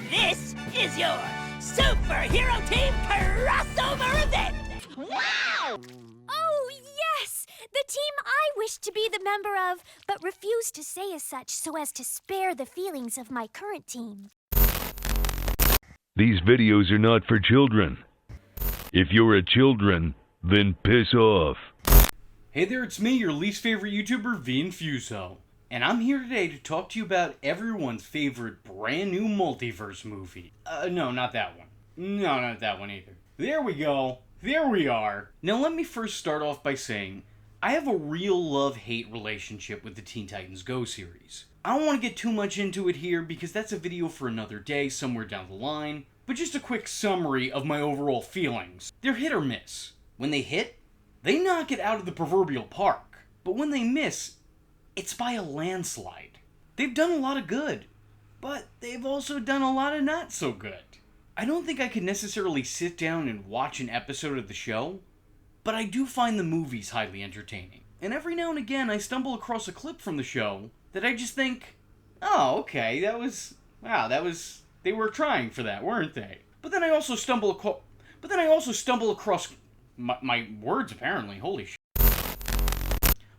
This is your superhero team crossover event! Wow! Oh, yes! The team I wish to be the member of, but refuse to say as such so as to spare the feelings of my current team. These videos are not for children. If you're a children, then piss off. Hey there, it's me, your least favorite YouTuber, Infuso. And I'm here today to talk to you about everyone's favorite brand new multiverse movie. No, not that one. No, not that one either. There we go. There we are. Now let me first start off by saying, I have a real love-hate relationship with the Teen Titans Go series. I don't want to get too much into it here because that's a video for another day somewhere down the line, but just a quick summary of my overall feelings. They're hit or miss. When they hit, they knock it out of the proverbial park. But when they miss, it's by a landslide. They've done a lot of good, but they've also done a lot of not so good. I don't think I could necessarily sit down and watch an episode of the show, but I do find the movies highly entertaining. And every now and again I stumble across a clip from the show that I just think, oh, okay, they were trying for that, weren't they? But then I also stumble across my words apparently, holy shit.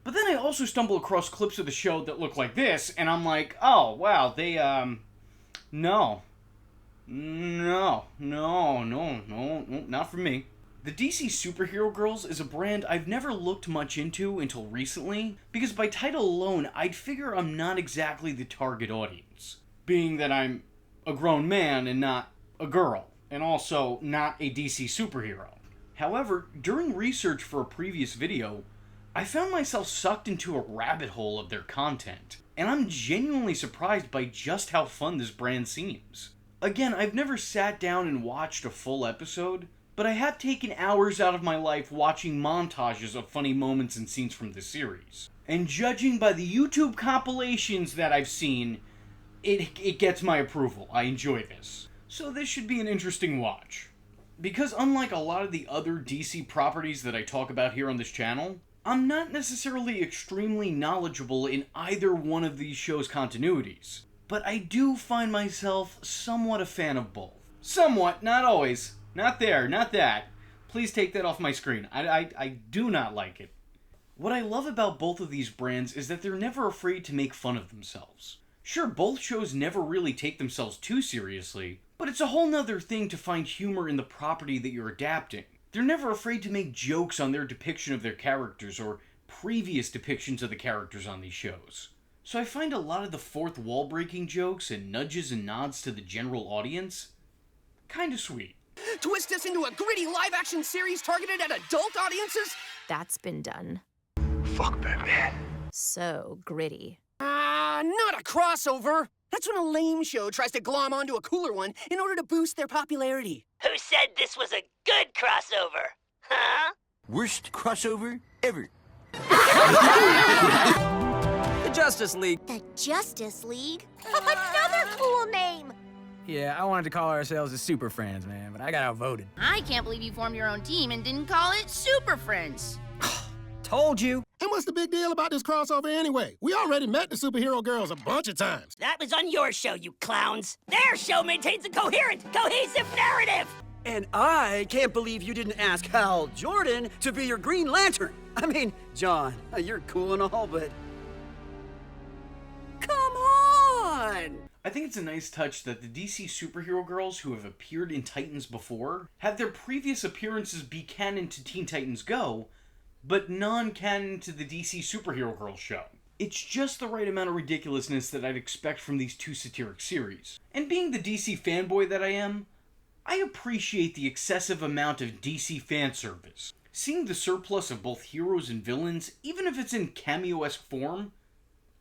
But then I also stumble across clips of the show that look like this, and I'm like, oh, wow, they, no, not for me. The DC Superhero Girls is a brand I've never looked much into until recently, because by title alone, I'd figure I'm not exactly the target audience, being that I'm a grown man and not a girl, and also not a DC superhero. However, during research for a previous video, I found myself sucked into a rabbit hole of their content, and I'm genuinely surprised by just how fun this brand seems. Again, I've never sat down and watched a full episode, but I have taken hours out of my life watching montages of funny moments and scenes from the series. And judging by the YouTube compilations that I've seen, it gets my approval. I enjoy this. So this should be an interesting watch. Because unlike a lot of the other DC properties that I talk about here on this channel, I'm not necessarily extremely knowledgeable in either one of these shows' continuities, but I do find myself somewhat a fan of both. Somewhat, not always. Not there, not that. Please take that off my screen. I do not like it. What I love about both of these brands is that they're never afraid to make fun of themselves. Sure, both shows never really take themselves too seriously, but it's a whole nother thing to find humor in the property that you're adapting. They're never afraid to make jokes on their depiction of their characters or previous depictions of the characters on these shows. So I find a lot of the fourth wall breaking jokes and nudges and nods to the general audience kinda sweet. Twist us into a gritty live-action series targeted at adult audiences? That's been done. Fuck Batman. So gritty. Not a crossover. That's when a lame show tries to glom onto a cooler one in order to boost their popularity. Who said this was a good crossover? Huh? Worst crossover ever. The Justice League. The Justice League? Another cool name! Yeah, I wanted to call ourselves the Super Friends, man, but I got outvoted. I can't believe you formed your own team and didn't call it Super Friends. Told you. And what's the big deal about this crossover anyway? We already met the superhero girls a bunch of times. That was on your show, you clowns. Their show maintains a coherent, cohesive narrative. And I can't believe you didn't ask Hal Jordan to be your Green Lantern. I mean, John, you're cool and all, but... Come on! I think it's a nice touch that the DC superhero girls who have appeared in Titans before have their previous appearances be canon to Teen Titans Go, but non-canon to the DC Superhero Girls show. It's just the right amount of ridiculousness that I'd expect from these two satiric series. And being the DC fanboy that I am, I appreciate the excessive amount of DC fan service. Seeing the surplus of both heroes and villains, even if it's in cameo-esque form,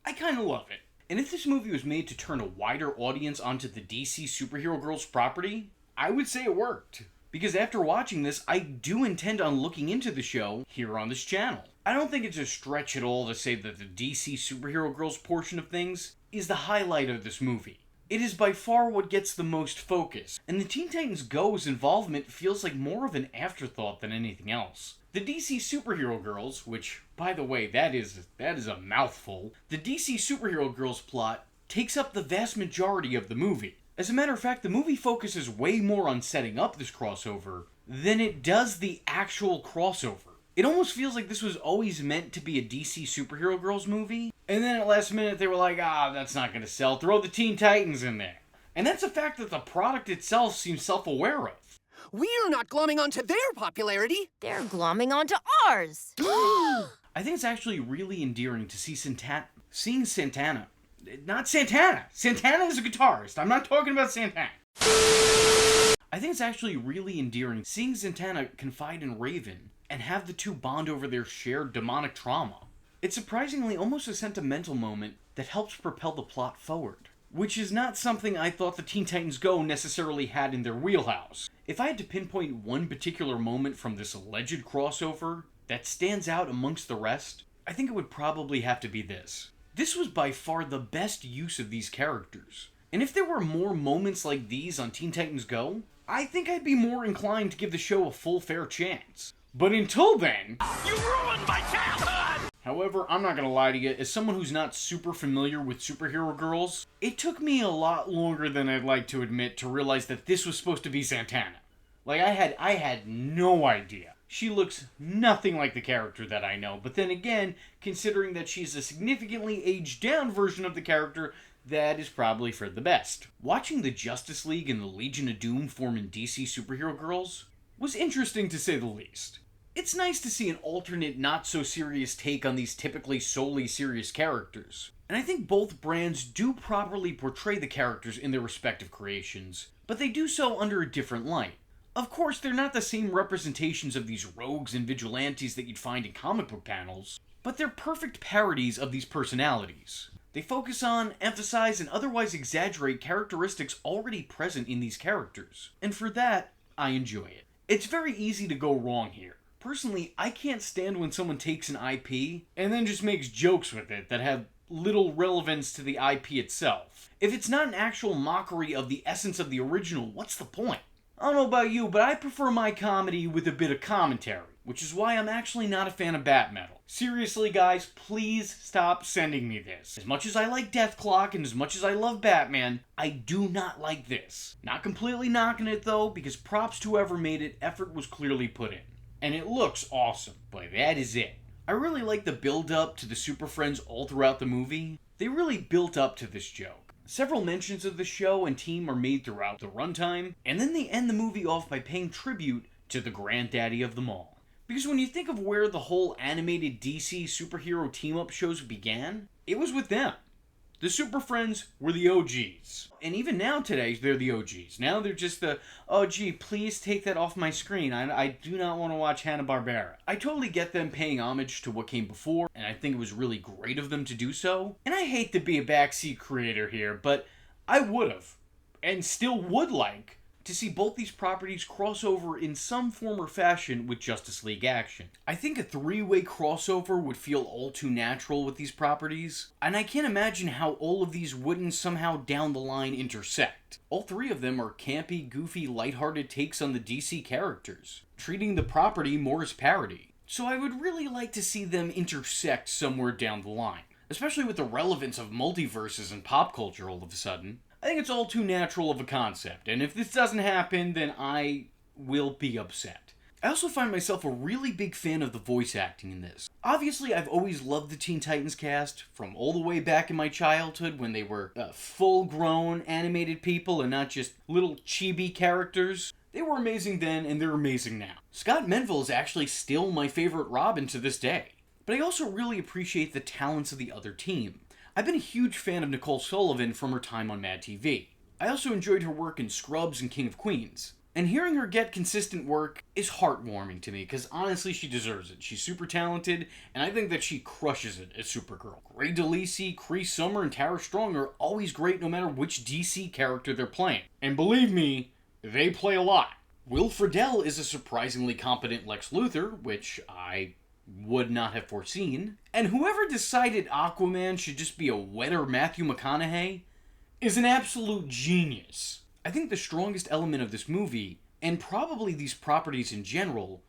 I kinda love it. And if this movie was made to turn a wider audience onto the DC Superhero Girls property, I would say it worked. Because after watching this, I do intend on looking into the show here on this channel. I don't think it's a stretch at all to say that the DC Superhero Girls portion of things is the highlight of this movie. It is by far what gets the most focus, and the Teen Titans Go's involvement feels like more of an afterthought than anything else. The DC Superhero Girls, which, by the way, that is a mouthful, the DC Superhero Girls plot takes up the vast majority of the movie. As a matter of fact, the movie focuses way more on setting up this crossover than it does the actual crossover. It almost feels like this was always meant to be a DC superhero girls movie, and then at last minute they were like, that's not gonna sell, throw the Teen Titans in there. And that's a fact that the product itself seems self-aware of. We're not glomming onto their popularity. They're glomming onto ours. I think it's actually really endearing to see seeing Santana. Not Santana. Santana is a guitarist. I'm not talking about Santana. I think it's actually really endearing seeing Santana confide in Raven and have the two bond over their shared demonic trauma. It's surprisingly almost a sentimental moment that helps propel the plot forward, which is not something I thought the Teen Titans Go necessarily had in their wheelhouse. If I had to pinpoint one particular moment from this alleged crossover that stands out amongst the rest, I think it would probably have to be this. This was by far the best use of these characters. And if there were more moments like these on Teen Titans Go, I think I'd be more inclined to give the show a full fair chance. But until then, you ruined my childhood! However, I'm not gonna lie to you, as someone who's not super familiar with superhero girls, it took me a lot longer than I'd like to admit to realize that this was supposed to be Santana. Like, I had no idea. She looks nothing like the character that I know, but then again, considering that she's a significantly aged down version of the character, that is probably for the best. Watching the Justice League and the Legion of Doom form in DC superhero girls was interesting to say the least. It's nice to see an alternate, not-so-serious take on these typically solely serious characters. And I think both brands do properly portray the characters in their respective creations, but they do so under a different light. Of course, they're not the same representations of these rogues and vigilantes that you'd find in comic book panels, but they're perfect parodies of these personalities. They focus on, emphasize, and otherwise exaggerate characteristics already present in these characters. And for that, I enjoy it. It's very easy to go wrong here. Personally, I can't stand when someone takes an IP and then just makes jokes with it that have little relevance to the IP itself. If it's not an actual mockery of the essence of the original, what's the point? I don't know about you, but I prefer my comedy with a bit of commentary, which is why I'm actually not a fan of Bat Metal. Seriously, guys, please stop sending me this. As much as I like Death Clock and as much as I love Batman, I do not like this. Not completely knocking it, though, because props to whoever made it, effort was clearly put in. And it looks awesome, but that is it. I really like the build-up to the Super Friends all throughout the movie. They really built up to this joke. Several mentions of the show and team are made throughout the runtime, and then they end the movie off by paying tribute to the granddaddy of them all. Because when you think of where the whole animated DC superhero team-up shows began, it was with them. The Super Friends were the OGs. And even now today, they're the OGs. Now they're just the, oh gee, please take that off my screen. I do not want to watch Hanna-Barbera. I totally get them paying homage to what came before, and I think it was really great of them to do so. And I hate to be a backseat creator here, but I would've, and still would like, to see both these properties cross over in some form or fashion with Justice League action. I think a three-way crossover would feel all too natural with these properties, and I can't imagine how all of these wouldn't somehow down the line intersect. All three of them are campy, goofy, lighthearted takes on the DC characters, treating the property more as parody. So I would really like to see them intersect somewhere down the line, especially with the relevance of multiverses and pop culture all of a sudden. I think it's all too natural of a concept, and if this doesn't happen, then I will be upset. I also find myself a really big fan of the voice acting in this. Obviously, I've always loved the Teen Titans cast, from all the way back in my childhood when they were full-grown animated people and not just little chibi characters. They were amazing then, and they're amazing now. Scott Menville is actually still my favorite Robin to this day. But I also really appreciate the talents of the other team. I've been a huge fan of Nicole Sullivan from her time on Mad TV. I also enjoyed her work in Scrubs and King of Queens. And hearing her get consistent work is heartwarming to me, because honestly she deserves it. She's super talented, and I think that she crushes it as Supergirl. Ray DeLisi, Cree Summer, and Tara Strong are always great no matter which DC character they're playing. And believe me, they play a lot. Will Friedle is a surprisingly competent Lex Luthor, which I would not have foreseen. And whoever decided Aquaman should just be a wetter Matthew McConaughey is an absolute genius. I think the strongest element of this movie, and probably these properties in general,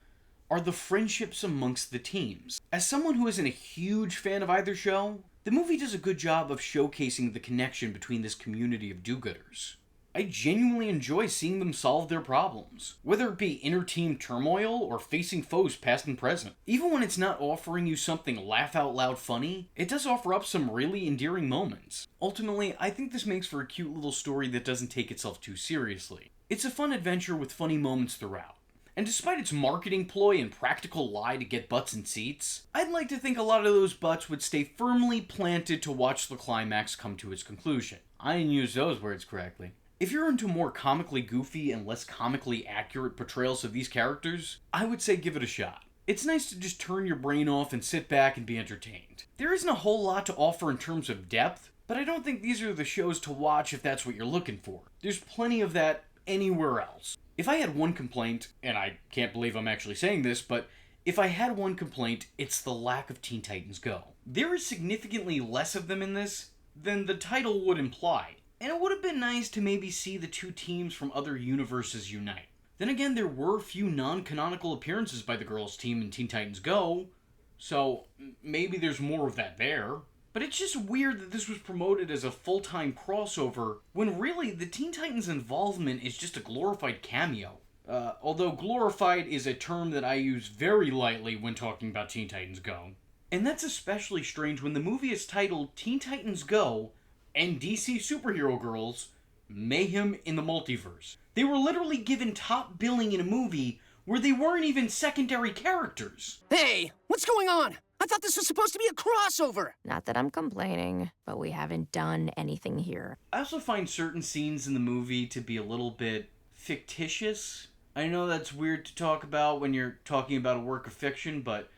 are the friendships amongst the teams. As someone who isn't a huge fan of either show, the movie does a good job of showcasing the connection between this community of do-gooders. I genuinely enjoy seeing them solve their problems, whether it be inter-team turmoil or facing foes past and present. Even when it's not offering you something laugh-out-loud funny, it does offer up some really endearing moments. Ultimately, I think this makes for a cute little story that doesn't take itself too seriously. It's a fun adventure with funny moments throughout. And despite its marketing ploy and practical lie to get butts in seats, I'd like to think a lot of those butts would stay firmly planted to watch the climax come to its conclusion. I didn't use those words correctly. If you're into more comically goofy and less comically accurate portrayals of these characters, I would say give it a shot. It's nice to just turn your brain off and sit back and be entertained. There isn't a whole lot to offer in terms of depth, but I don't think these are the shows to watch if that's what you're looking for. There's plenty of that anywhere else. If I had one complaint, and I can't believe I'm actually saying this, but if I had one complaint, it's the lack of Teen Titans Go. There is significantly less of them in this than the title would imply. And it would have been nice to maybe see the two teams from other universes unite. Then again, there were a few non-canonical appearances by the girls' team in Teen Titans Go, so maybe there's more of that there. But it's just weird that this was promoted as a full-time crossover, when really the Teen Titans' involvement is just a glorified cameo. Although glorified is a term that I use very lightly when talking about Teen Titans Go. And that's especially strange when the movie is titled Teen Titans Go, and DC Superhero Girls, Mayhem in the Multiverse. They were literally given top billing in a movie where they weren't even secondary characters. Hey, what's going on? I thought this was supposed to be a crossover. Not that I'm complaining, but we haven't done anything here. I also find certain scenes in the movie to be a little bit fictitious. I know that's weird to talk about when you're talking about a work of fiction, but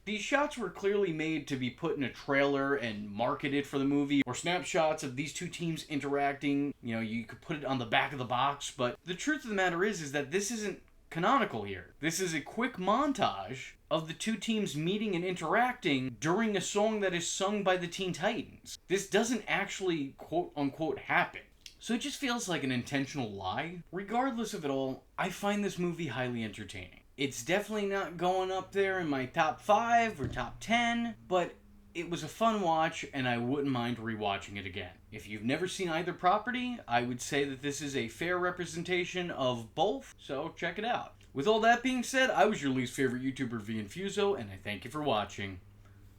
these shots were clearly made to be put in a trailer and marketed for the movie, or snapshots of these two teams interacting. You know, you could put it on the back of the box, but the truth of the matter is that this isn't canonical here. This is a quick montage of the two teams meeting and interacting during a song that is sung by the Teen Titans. This doesn't actually quote-unquote happen. So it just feels like an intentional lie. Regardless of it all, I find this movie highly entertaining. It's definitely not going up there in my top 5 or top 10, but it was a fun watch, and I wouldn't mind rewatching it again. If you've never seen either property, I would say that this is a fair representation of both, so check it out. With all that being said, I was your least favorite YouTuber, Infuso, and I thank you for watching.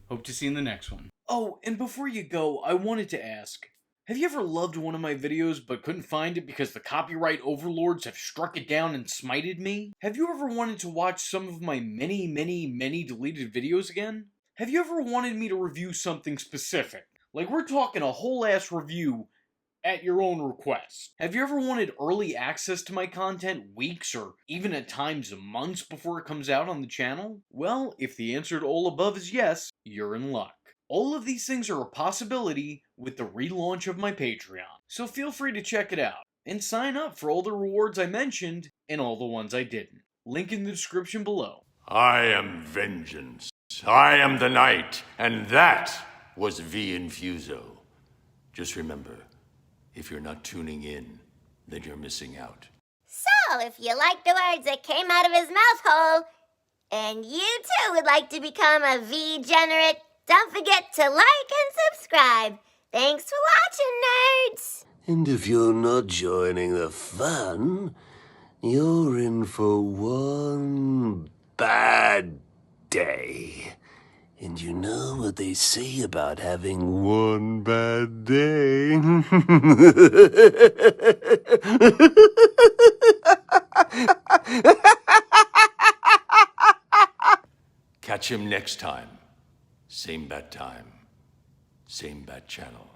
Hope to see you in the next one. Oh, and before you go, I wanted to ask, have you ever loved one of my videos but couldn't find it because the copyright overlords have struck it down and smited me? Have you ever wanted to watch some of my many deleted videos again? Have you ever wanted me to review something specific? Like, we're talking a whole ass review at your own request. Have you ever wanted early access to my content weeks or even at times months before it comes out on the channel? Well, if the answer to all above is yes, you're in luck. All of these things are a possibility with the relaunch of my Patreon, so feel free to check it out, and sign up for all the rewards I mentioned and all the ones I didn't. Link in the description below. I am vengeance. I am the night, and that was Infuso. Just remember, if you're not tuning in, then you're missing out. So, if you like the words that came out of his mouth hole, and you too would like to become a V-generate, don't forget to like and subscribe. Thanks for watching, nerds! And if you're not joining the fun, you're in for one bad day. And you know what they say about having one bad day? Catch him next time. Same bat time. Same bat channel.